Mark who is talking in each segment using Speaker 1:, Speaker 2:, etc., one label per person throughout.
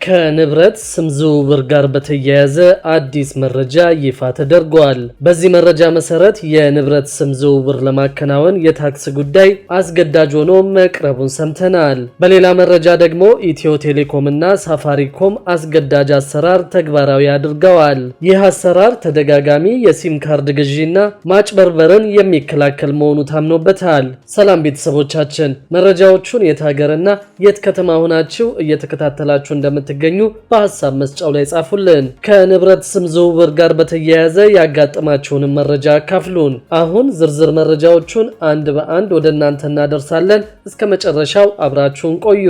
Speaker 1: ከንብረት ስም ዝውውር ጋር በተያያዘ አዲስ መረጃ ይፋ ተደርጓል። በዚህ መረጃ መሰረት የንብረት ስም ዝውውር ለማከናወን የታክስ ጉዳይ አስገዳጅ ሆኖ መቅረቡን ሰምተናል። በሌላ መረጃ ደግሞ ኢትዮ ቴሌኮም እና ሳፋሪኮም አስገዳጅ አሰራር ተግባራዊ አድርገዋል። ይህ አሰራር ተደጋጋሚ የሲም ካርድ ግዢና ማጭበርበርን የሚከላከል መሆኑ ታምኖበታል። ሰላም ቤተሰቦቻችን፣ መረጃዎቹን የት ሀገርና የት ከተማ ሆናችሁ እየተከታተላችሁ እንደምትገኙ በሐሳብ መስጫው ላይ ጻፉልን። ከንብረት ስም ዝውውር ጋር በተያያዘ ያጋጠማችሁን መረጃ አካፍሉን። አሁን ዝርዝር መረጃዎቹን አንድ በአንድ ወደ እናንተ እናደርሳለን። እስከ መጨረሻው አብራችሁን ቆዩ።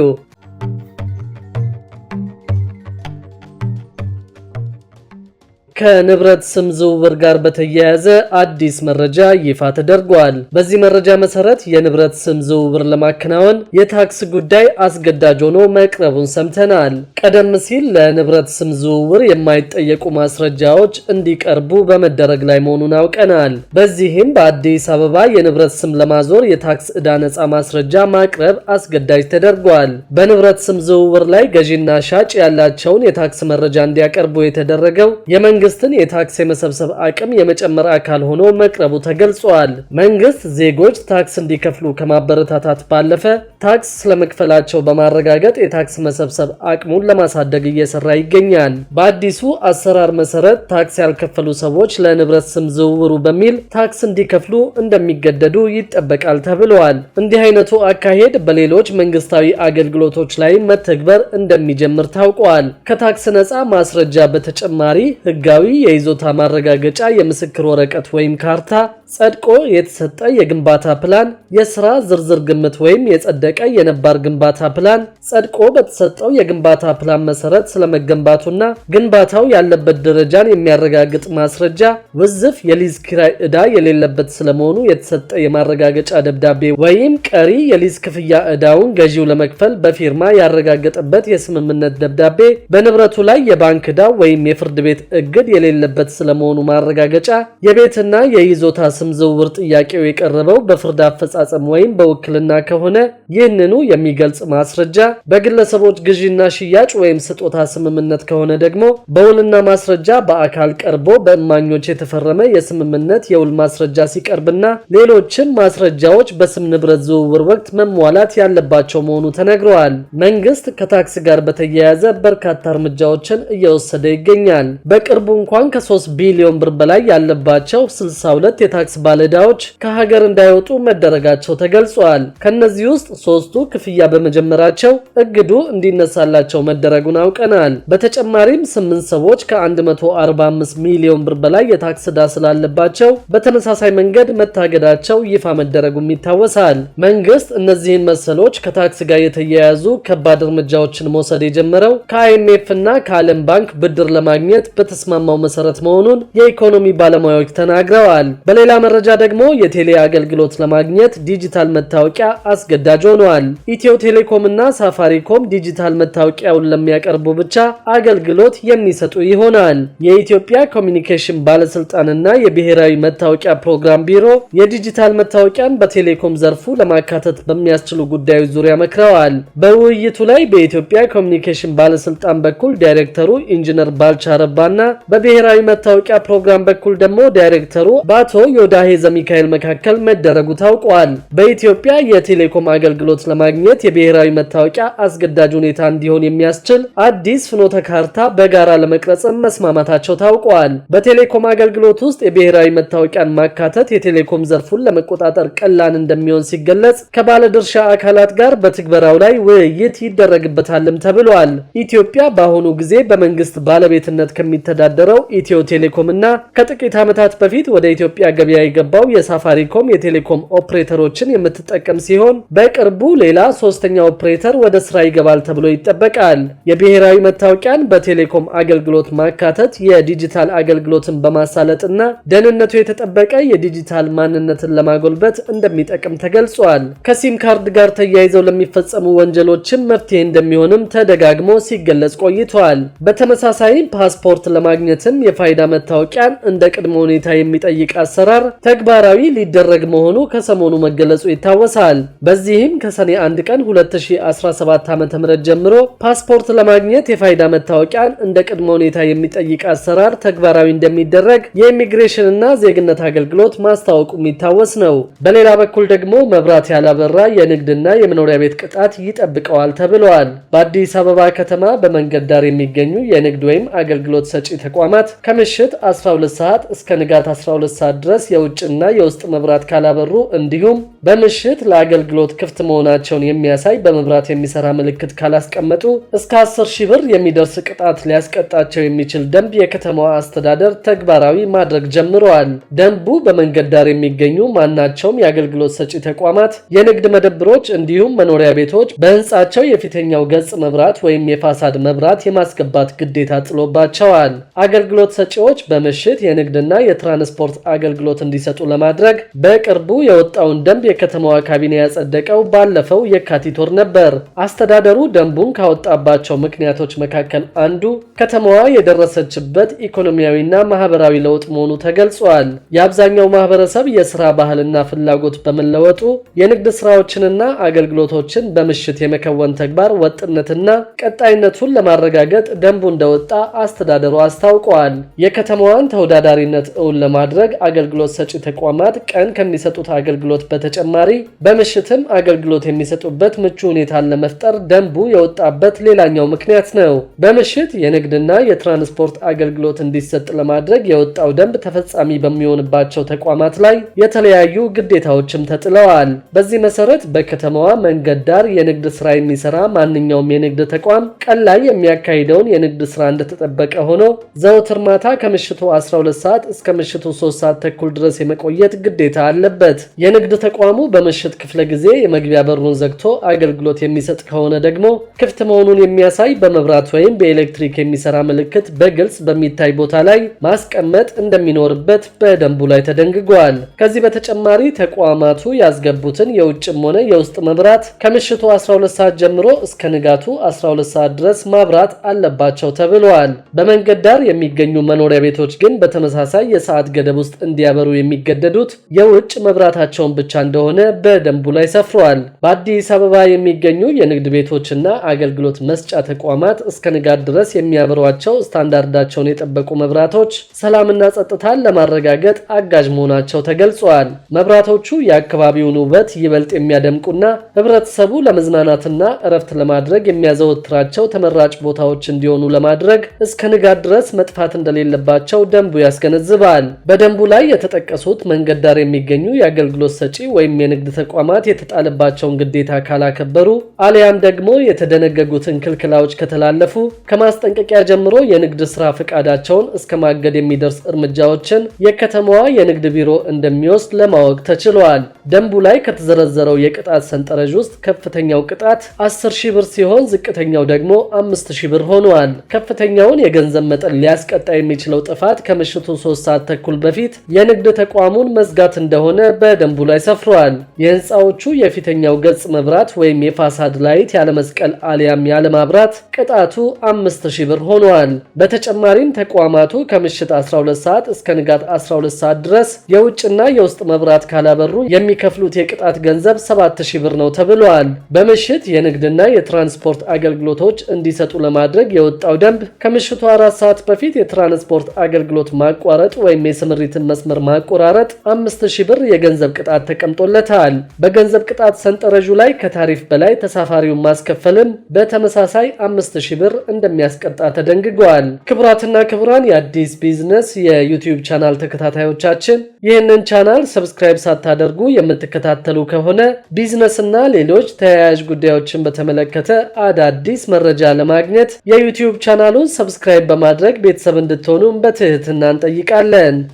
Speaker 1: ከንብረት ስም ዝውውር ጋር በተያያዘ አዲስ መረጃ ይፋ ተደርጓል። በዚህ መረጃ መሰረት የንብረት ስም ዝውውር ለማከናወን የታክስ ጉዳይ አስገዳጅ ሆኖ መቅረቡን ሰምተናል። ቀደም ሲል ለንብረት ስም ዝውውር የማይጠየቁ ማስረጃዎች እንዲቀርቡ በመደረግ ላይ መሆኑን አውቀናል። በዚህም በአዲስ አበባ የንብረት ስም ለማዞር የታክስ ዕዳ ነፃ ማስረጃ ማቅረብ አስገዳጅ ተደርጓል። በንብረት ስም ዝውውር ላይ ገዢና ሻጭ ያላቸውን የታክስ መረጃ እንዲያቀርቡ የተደረገው የመንግስትን የታክስ የመሰብሰብ አቅም የመጨመር አካል ሆኖ መቅረቡ ተገልጿል። መንግስት ዜጎች ታክስ እንዲከፍሉ ከማበረታታት ባለፈ ታክስ ስለመክፈላቸው በማረጋገጥ የታክስ መሰብሰብ አቅሙን ለማሳደግ እየሰራ ይገኛል። በአዲሱ አሰራር መሰረት ታክስ ያልከፈሉ ሰዎች ለንብረት ስም ዝውውሩ በሚል ታክስ እንዲከፍሉ እንደሚገደዱ ይጠበቃል ተብሏል። እንዲህ አይነቱ አካሄድ በሌሎች መንግስታዊ አገልግሎቶች ላይ መተግበር እንደሚጀምር ታውቋል። ከታክስ ነፃ ማስረጃ በተጨማሪ ህጋዊ የይዞታ ማረጋገጫ የምስክር ወረቀት ወይም ካርታ፣ ጸድቆ የተሰጠ የግንባታ ፕላን፣ የሥራ ዝርዝር ግምት ወይም የጸደቀ የነባር ግንባታ ፕላን፣ ጸድቆ በተሰጠው የግንባታ ፕላን መሰረት ስለመገንባቱና ግንባታው ያለበት ደረጃን የሚያረጋግጥ ማስረጃ፣ ውዝፍ የሊዝ ኪራይ ዕዳ የሌለበት ስለመሆኑ የተሰጠ የማረጋገጫ ደብዳቤ ወይም ቀሪ የሊዝ ክፍያ ዕዳውን ገዢው ለመክፈል በፊርማ ያረጋገጠበት የስምምነት ደብዳቤ፣ በንብረቱ ላይ የባንክ ዕዳ ወይም የፍርድ ቤት እግድ የሌለበት ስለመሆኑ ማረጋገጫ፣ የቤትና የይዞታ ስም ዝውውር ጥያቄው የቀረበው በፍርድ አፈጻጸም ወይም በውክልና ከሆነ ይህንኑ የሚገልጽ ማስረጃ፣ በግለሰቦች ግዢና ሽያጭ ወይም ስጦታ ስምምነት ከሆነ ደግሞ በውልና ማስረጃ በአካል ቀርቦ በእማኞች የተፈረመ የስምምነት የውል ማስረጃ ሲቀርብና ሌሎችም ማስረጃዎች በስም ንብረት ዝውውር ወቅት መሟላት ያለባቸው መሆኑ ተነግረዋል። መንግስት ከታክስ ጋር በተያያዘ በርካታ እርምጃዎችን እየወሰደ ይገኛል። በቅርቡ እንኳን ከ3 ቢሊዮን ብር በላይ ያለባቸው 62 የታክስ ባለዕዳዎች ከሀገር እንዳይወጡ መደረጋቸው ተገልጿል። ከነዚህ ውስጥ 3ቱ ክፍያ በመጀመራቸው እግዱ እንዲነሳላቸው መደረጉን አውቀናል። በተጨማሪም 8 ሰዎች ከ145 ሚሊዮን ብር በላይ የታክስ ዕዳ ስላለባቸው በተመሳሳይ መንገድ መታገዳቸው ይፋ መደረጉም ይታወሳል። መንግስት እነዚህን መሰሎች ከታክስ ጋር የተያያዙ ከባድ እርምጃዎችን መውሰድ የጀመረው ከአይኤምኤፍ እና ከዓለም ባንክ ብድር ለማግኘት በተስማማው መሰረት መሆኑን የኢኮኖሚ ባለሙያዎች ተናግረዋል። በሌላ መረጃ ደግሞ የቴሌ አገልግሎት ለማግኘት ዲጂታል መታወቂያ አስገዳጅ ሆኗል። ኢትዮ ቴሌኮም እና ሳፋሪኮም ዲጂታል መታወቂያውን ለሚያቀርቡ ብቻ አገልግሎት የሚሰጡ ይሆናል። የኢትዮጵያ ኮሚኒኬሽን ባለስልጣንና የብሔራዊ መታወቂያ ፕሮግራም ቢሮ የዲጂታል መታወቂያን በቴሌኮም ዘርፉ ለማካተት በሚያስችሉ ጉዳዮች ዙሪያ መክረዋል። በውይይቱ ላይ በኢትዮጵያ ኮሚኒኬሽን ባለስልጣን በኩል ዳይሬክተሩ ኢንጂነር ባልቻ ረባና በብሔራዊ መታወቂያ ፕሮግራም በኩል ደግሞ ዳይሬክተሩ በአቶ ዮዳሄ ዘሚካኤል መካከል መደረጉ ታውቋል። በኢትዮጵያ የቴሌኮም አገልግሎት ለማግኘት የብሔራዊ መታወቂያ አስገዳጅ ሁኔታ እንዲሆን የሚያስችል አዲስ ፍኖተ ካርታ በጋራ ለመቅረጽ መስማማታቸው ታውቋል። በቴሌኮም አገልግሎት ውስጥ የብሔራዊ መታወቂያን ማካተት የቴሌኮም ዘርፉን ለመቆጣጠር ቀላል እንደሚሆን ሲገለጽ፣ ከባለድርሻ አካላት ጋር በትግበራው ላይ ውይይት ይደረግበታልም ተብሏል። ኢትዮጵያ በአሁኑ ጊዜ በመንግስት ባለቤትነት ከሚተዳደረው ኢትዮ ቴሌኮም እና ከጥቂት ዓመታት በፊት ወደ ኢትዮጵያ ገበያ የገባው የሳፋሪኮም የቴሌኮም ኦፕሬተሮችን የምትጠቀም ሲሆን በቅርቡ ሌላ ሶስተኛ ኦፕሬተር ወደ ስራ ይገባል ተብሎ ይጠበቃል። የብሔራዊ መታወቂያን በቴሌኮም አገልግሎት ማካተት የዲጂታል አገልግሎትን በማሳለጥና ደህንነቱ የተጠበቀ የዲጂታል ማንነትን ለማጎልበት እንደሚጠቅም ተገልጿል። ከሲም ካርድ ጋር ተያይዘው ለሚፈጸሙ ወንጀሎችም መፍትሄ እንደሚሆንም ተደጋግሞ ሲገለጽ ቆይቷል። በተመሳሳይ ፓስፖርት ለማግኘት ለማግኘትም የፋይዳ መታወቂያን እንደ ቅድመ ሁኔታ የሚጠይቅ አሰራር ተግባራዊ ሊደረግ መሆኑ ከሰሞኑ መገለጹ ይታወሳል። በዚህም ከሰኔ 1 ቀን 2017 ዓ.ም ጀምሮ ፓስፖርት ለማግኘት የፋይዳ መታወቂያን እንደ ቅድመ ሁኔታ የሚጠይቅ አሰራር ተግባራዊ እንደሚደረግ የኢሚግሬሽን እና ዜግነት አገልግሎት ማስታወቁ የሚታወስ ነው። በሌላ በኩል ደግሞ መብራት ያላበራ የንግድና የመኖሪያ ቤት ቅጣት ይጠብቀዋል ተብሏል። በአዲስ አበባ ከተማ በመንገድ ዳር የሚገኙ የንግድ ወይም አገልግሎት ሰጪ ተቋማት ከምሽት 12 ሰዓት እስከ ንጋት 12 ሰዓት ድረስ የውጭና የውስጥ መብራት ካላበሩ እንዲሁም በምሽት ለአገልግሎት ክፍት መሆናቸውን የሚያሳይ በመብራት የሚሰራ ምልክት ካላስቀመጡ እስከ 10,000 ብር የሚደርስ ቅጣት ሊያስቀጣቸው የሚችል ደንብ የከተማዋ አስተዳደር ተግባራዊ ማድረግ ጀምረዋል። ደንቡ በመንገድ ዳር የሚገኙ ማናቸውም የአገልግሎት ሰጪ ተቋማት፣ የንግድ መደብሮች እንዲሁም መኖሪያ ቤቶች በህንጻቸው የፊተኛው ገጽ መብራት ወይም የፋሳድ መብራት የማስገባት ግዴታ ጥሎባቸዋል። አገልግሎት ሰጪዎች በምሽት የንግድና የትራንስፖርት አገልግሎት እንዲሰጡ ለማድረግ በቅርቡ የወጣውን ደንብ የከተማዋ ካቢኔ ያጸደቀው ባለፈው የካቲት ወር ነበር። አስተዳደሩ ደንቡን ካወጣባቸው ምክንያቶች መካከል አንዱ ከተማዋ የደረሰችበት ኢኮኖሚያዊና ማህበራዊ ለውጥ መሆኑ ተገልጿል። የአብዛኛው ማህበረሰብ የስራ ባህልና ፍላጎት በመለወጡ የንግድ ስራዎችንና አገልግሎቶችን በምሽት የመከወን ተግባር ወጥነትና ቀጣይነቱን ለማረጋገጥ ደንቡ እንደወጣ አስተዳደሩ አስታውቋል። የከተማዋን ተወዳዳሪነት እውን ለማድረግ አገልግሎት ሰጪ ተቋማት ቀን ከሚሰጡት አገልግሎት በተጨማሪ በምሽትም አገልግሎት የሚሰጡበት ምቹ ሁኔታን ለመፍጠር ደንቡ የወጣበት ሌላኛው ምክንያት ነው። በምሽት የንግድና የትራንስፖርት አገልግሎት እንዲሰጥ ለማድረግ የወጣው ደንብ ተፈጻሚ በሚሆንባቸው ተቋማት ላይ የተለያዩ ግዴታዎችም ተጥለዋል። በዚህ መሰረት በከተማዋ መንገድ ዳር የንግድ ስራ የሚሰራ ማንኛውም የንግድ ተቋም ቀን ላይ የሚያካሂደውን የንግድ ስራ እንደተጠበቀ ሆኖ ዘወትር ማታ ከምሽቱ 12 ሰዓት እስከ ምሽቱ 3 ሰዓት ተኩል ድረስ የመቆየት ግዴታ አለበት። የንግድ ተቋሙ በምሽት ክፍለ ጊዜ የመግቢያ በሩን ዘግቶ አገልግሎት የሚሰጥ ከሆነ ደግሞ ክፍት መሆኑን የሚያሳይ በመብራት ወይም በኤሌክትሪክ የሚሰራ ምልክት በግልጽ በሚታይ ቦታ ላይ ማስቀመጥ እንደሚኖርበት በደንቡ ላይ ተደንግጓል። ከዚህ በተጨማሪ ተቋማቱ ያስገቡትን የውጭም ሆነ የውስጥ መብራት ከምሽቱ 12 ሰዓት ጀምሮ እስከ ንጋቱ 12 ሰዓት ድረስ ማብራት አለባቸው ተብሏል። በመንገድ ዳር የሚገኙ መኖሪያ ቤቶች ግን በተመሳሳይ የሰዓት ገደብ ውስጥ እንዲያበሩ የሚገደዱት የውጭ መብራታቸውን ብቻ እንደሆነ በደንቡ ላይ ሰፍሯል። በአዲስ አበባ የሚገኙ የንግድ ቤቶችና አገልግሎት መስጫ ተቋማት እስከ ንጋት ድረስ የሚያበሯቸው ስታንዳርዳቸውን የጠበቁ መብራቶች ሰላምና ጸጥታን ለማረጋገጥ አጋዥ መሆናቸው ተገልጿል። መብራቶቹ የአካባቢውን ውበት ይበልጥ የሚያደምቁና ህብረተሰቡ ለመዝናናትና እረፍት ለማድረግ የሚያዘወትራቸው ተመራጭ ቦታዎች እንዲሆኑ ለማድረግ እስከ ንጋት ድረስ መጥፋት እንደሌለባቸው ደንቡ ያስገነዝባል። በደንቡ ላይ የተጠቀሱት መንገድ ዳር የሚገኙ የአገልግሎት ሰጪ ወይም የንግድ ተቋማት የተጣለባቸውን ግዴታ ካላከበሩ አሊያም ደግሞ የተደነገጉትን ክልክላዎች ከተላለፉ ከማስጠንቀቂያ ጀምሮ የንግድ ስራ ፈቃዳቸውን እስከ ማገድ የሚደርስ እርምጃዎችን የከተማዋ የንግድ ቢሮ እንደሚወስድ ለማወቅ ተችሏል። ደንቡ ላይ ከተዘረዘረው የቅጣት ሰንጠረዥ ውስጥ ከፍተኛው ቅጣት 10,000 ብር ሲሆን ዝቅተኛው ደግሞ 5,000 ብር ሆኗል። ከፍተኛውን የገንዘብ መጠን ሊያስቀጣ የሚችለው ጥፋት ከምሽቱ 3 ሰዓት ተኩል በፊት የንግድ ተቋሙን መዝጋት እንደሆነ በደንቡ ላይ ሰፍሯል። የህንፃዎቹ የፊተኛው ገጽ መብራት ወይም የፋሳድ ላይት ያለመስቀል አሊያም ያለማብራት ቅጣቱ 5,000 ብር ሆኗል። በተጨማሪም ተቋማቱ ከምሽት 12 ሰዓት እስከ ንጋት 12 ሰዓት ድረስ የውጭና የውስጥ መብራት ካላበሩ የሚከፍሉት የቅጣት ገንዘብ 7,000 ብር ነው ተብሏል። በምሽት የንግድና የትራንስፖርት አገልግሎቶች እንዲሰጡ ለማድረግ የወጣው ደንብ ከምሽቱ 4 ሰዓት በፊት የትራንስፖርት አገልግሎት ማቋረጥ ወይም የስምሪትን መስመር ማቆራረጥ 5,000 ብር የገንዘብ ቅጣት ተቀምጦለታል። በገንዘብ ቅጣት ሰንጠረዡ ላይ ከታሪፍ በላይ ተሳፋሪውን ማስከፈልም በተመሳሳይ 5,000 ብር እንደሚያስቀጣ ተደንግጓል። ክቡራትና ክቡራን የአዲስ ቢዝነስ የዩቲዩብ ቻናል ተከታታዮቻችን ይህንን ቻናል ሰብስክራይብ ሳታደርጉ የምትከታተሉ ከሆነ ቢዝነስና ሌሎች ተያያዥ ጉዳዮችን በተመለከተ አዳዲስ መረጃ ለማግኘት የዩቲዩብ ቻናሉን ሰብስክራይብ በማድረግ ቤተሰብ እንድትሆኑ በትህትና እንጠይቃለን።